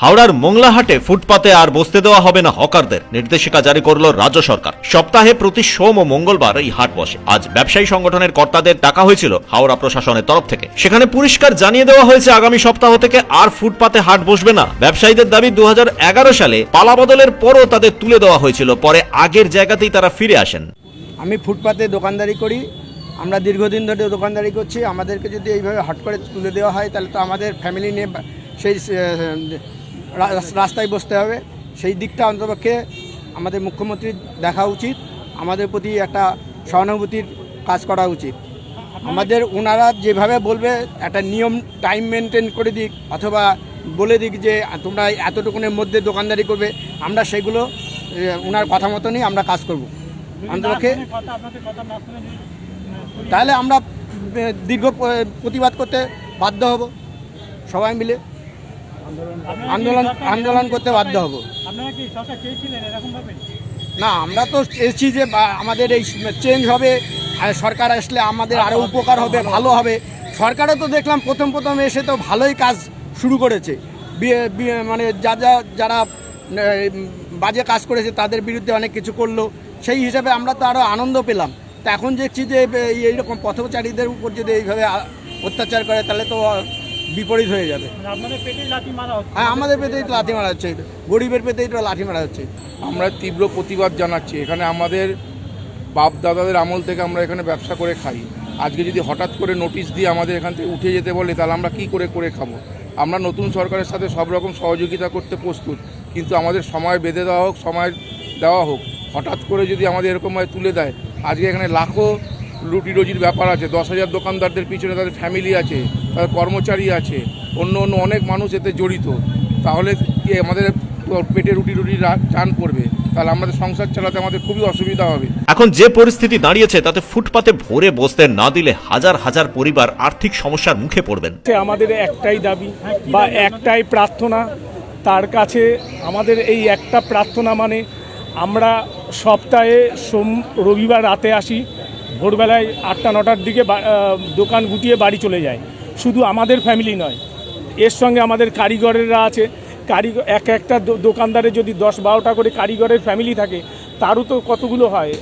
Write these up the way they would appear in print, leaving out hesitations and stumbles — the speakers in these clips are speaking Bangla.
হাওড়ার মোংলাহাটে ফুটপাতে আর বসতে দেওয়া হবে না হকারদের নির্দেশিকা জারি করল রাজ্য সরকার। সপ্তাহে প্রতি সোম ও মঙ্গলবার এই হাট বসে। আজ ব্যবসায়ী সংগঠনের কর্তাদের ডাকা হয়েছিল হাওড়া প্রশাসনের তরফ থেকে। সেখানে পরিষ্কার জানিয়ে দেওয়া হয়েছে আগামী সপ্তাহ থেকে আর ফুটপাতে হাট বসবে না। ব্যবসায়ীদের দাবি 2011 সালে পালাবদলের পরও তাদের তুলে দেওয়া হয়েছিল, পরে আগের জায়গাতেই তারা ফিরে আসেন। আমি ফুটপাতে দোকানদারি করি, আমরা দীর্ঘদিন ধরে দোকানদারি করছি। আমাদেরকে যদি এইভাবে হট করে তুলে দেওয়া হয় তাহলে তো আমাদের ফ্যামিলি নিয়ে সেই রাস্তায় বসতে হবে। সেই দিকটা অন্তপক্ষে আমাদের মুখ্যমন্ত্রীর দেখা উচিত, আমাদের প্রতি একটা সহানুভূতির কাজ করা উচিত। আমাদের ওনারা যেভাবে বলবে একটা নিয়ম টাইম মেনটেন করে দিক, অথবা বলে দিক যে তোমরা এতটুকুনের মধ্যে দোকানদারি করবে, আমরা সেগুলো ওনার কথা মতনই আমরা কাজ করব। অন্তপক্ষে তাহলে আমরা দীর্ঘ প্রতিবাদ করতে বাধ্য হব, সবাই মিলে আন্দোলন করতে বাধ্য হব। না, আমরা তো চেয়েছি যে আমাদের এই চেঞ্জ হবে, সরকার আসলে আমাদের আরও উপকার হবে, ভালো হবে। সরকারও তো দেখলাম প্রথম এসে তো ভালোই কাজ শুরু করেছে। মানে যারা বাজে কাজ করেছে তাদের বিরুদ্ধে অনেক কিছু করলো, সেই হিসাবে আমরা তো আরও আনন্দ পেলাম। তা এখন দেখছি যে এইরকম পথচারীদের উপর যদি এইভাবে অত্যাচার করে তাহলে তো বিপরীত হয়ে যাবে। হ্যাঁ, আমাদের পেটেই লাথি মারা হচ্ছে, গরিবের পেটেই তো লাথি মারা হচ্ছে। আমরা তীব্র প্রতিবাদ জানাচ্ছি। এখানে আমাদের বাপ দাদাদের আমল থেকে আমরা এখানে ব্যবসা করে খাই। আজকে যদি হঠাৎ করে নোটিশ দিয়ে আমাদের এখান থেকে উঠে যেতে বলে তাহলে আমরা কি করে খাবো? আমরা নতুন সরকারের সাথে সব রকম সহযোগিতা করতে প্রস্তুত, কিন্তু আমাদের সময় বেঁধে দেওয়া হোক, সময় দেওয়া হোক। হঠাৎ করে যদি আমাদের এরকমভাবে তুলে দেয়, আজকে এখানে লাখো রুটি রুজির ব্যাপার আছে, 10,000 দোকানদারদের পিছনে তাদের ফ্যামিলি আছে, তাদের কর্মচারী আছে, অন্য অনেক মানুষ এতে জড়িত। তাহলে কি আমাদের পেটে রুটি টান পড়বে, তাহলে আমাদের সংসার চালাতে আমাদের খুবই অসুবিধা হবে। এখন যে পরিস্থিতি দাঁড়িয়েছে তাতে ফুটপাতে ভরে বসতে না দিলে হাজার হাজার পরিবার আর্থিক সমস্যার মুখে পড়বেন। আমাদের একটাই দাবি বা একটাই প্রার্থনা, তার কাছে আমাদের এই একটা প্রার্থনা, মানে আমরা সপ্তাহে রবিবার রাতে আসি, ভোরবেলায় 8টা-9টার দিকে দোকান গুটিয়ে বাড়ি চলে যায়। শুধু আমাদের ফ্যামিলি নয়, এর সঙ্গে আমাদের কারিগরেরা আছে। একটা দোকানদারে যদি 10-12টা করে কারিগরের ফ্যামিলি থাকে, তারও তো কতগুলো হয়।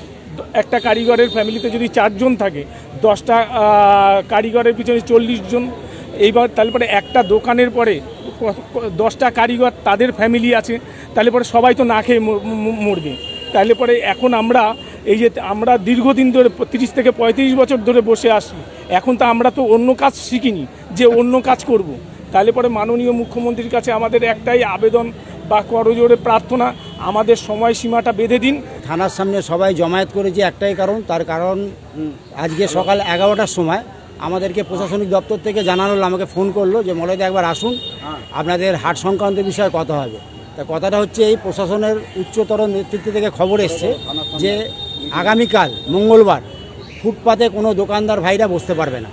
একটা কারিগরের ফ্যামিলিতে যদি 4 জন থাকে, 10টা কারিগরের পিছনে 40 জন। এইবার তাহলে পরে একটা দোকানের পরে 10টা কারিগর, তাদের ফ্যামিলি আছে, তাহলে পরে সবাই তো না খেয়ে মরবে। তাহলে পরে এখন আমরা দীর্ঘদিন ধরে 30 থেকে 35 বছর ধরে বসে আসি, এখন তো আমরা তো অন্য কাজ শিখিনি যে অন্য কাজ করব। তাহলে পরে মাননীয় মুখ্যমন্ত্রীর কাছে আমাদের একটাই আবেদন বা করজোড়ে প্রার্থনা, আমাদের সময়সীমাটা বেঁধে দিন। থানার সামনে সবাই জমায়েত করেছে একটাই কারণ, তার কারণ আজকে সকাল 11টার সময় আমাদেরকে প্রশাসনিক দপ্তর থেকে জানানো হলো, আমাকে ফোন করলো যে মলয়দা একবার আসুন, আপনাদের হাট সংক্রান্ত বিষয়ে কথা হবে। তা কথাটা হচ্ছে, এই প্রশাসনের উচ্চতর নেতৃত্ব থেকে খবর এসছে যে আগামীকাল মঙ্গলবার ফুটপাতে কোনো দোকানদার ভাইরা বসতে পারবে না।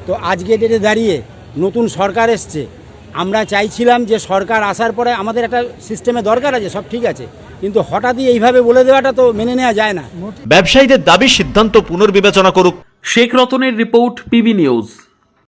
তো আজকে ডেটে দাঁড়িয়ে নতুন সরকার এসছে, আমরা চাইছিলাম যে সরকার আসার পরে আমাদের একটা সিস্টেমে দরকার আছে, সব ঠিক আছে, কিন্তু হঠাৎই এইভাবে বলে দেওয়াটা তো মেনে নেওয়া যায় না। ব্যবসায়ীদের দাবি সিদ্ধান্ত পুনর্বিবেচনা করুক। শেখ রতনের রিপোর্ট, পিবি নিউজ।